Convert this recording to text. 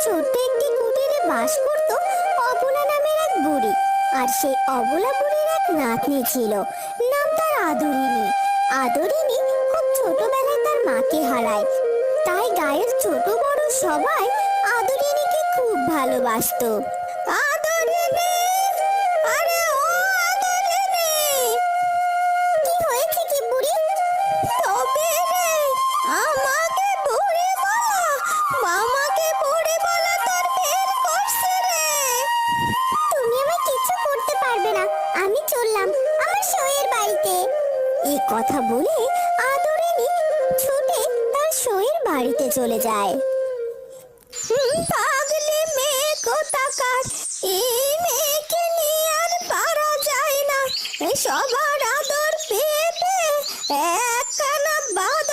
ছোট্ট একটি কুটিরে বাস করত অবলা নামের এক বুড়ি। আর সেই অবলা বুড়ির এক নাতনি ছিল, নাম তার আদরিনী। আদরিনী খুব ছোটবেলায় তার মাকে হারায়, তাই গায়ের ছোট বড় সবাই আদরিনীকে খুব ভালোবাসতো। আদরিনী, আরে ও আদরিনী! কি হয়েছে কি বুড়ি? তবে রে, আমাকে বুড়ি বলা, মামাকে বুড়ি বলা তোর বের করছে রে। তুমি আমায় কিছু করতে পারবে না, আমি চললাম আমার সইয়ের বাড়িতে। এই কথা বলে আদরিনী ছুটে তার সইয়ের বাড়িতে চলে যায়। পাগলি মেয়ে কোথাকার, এই মেয়েকে নিয়ে আর পারা যায় না। সবার আদর পেয়ে পেয়ে একখানা বাদ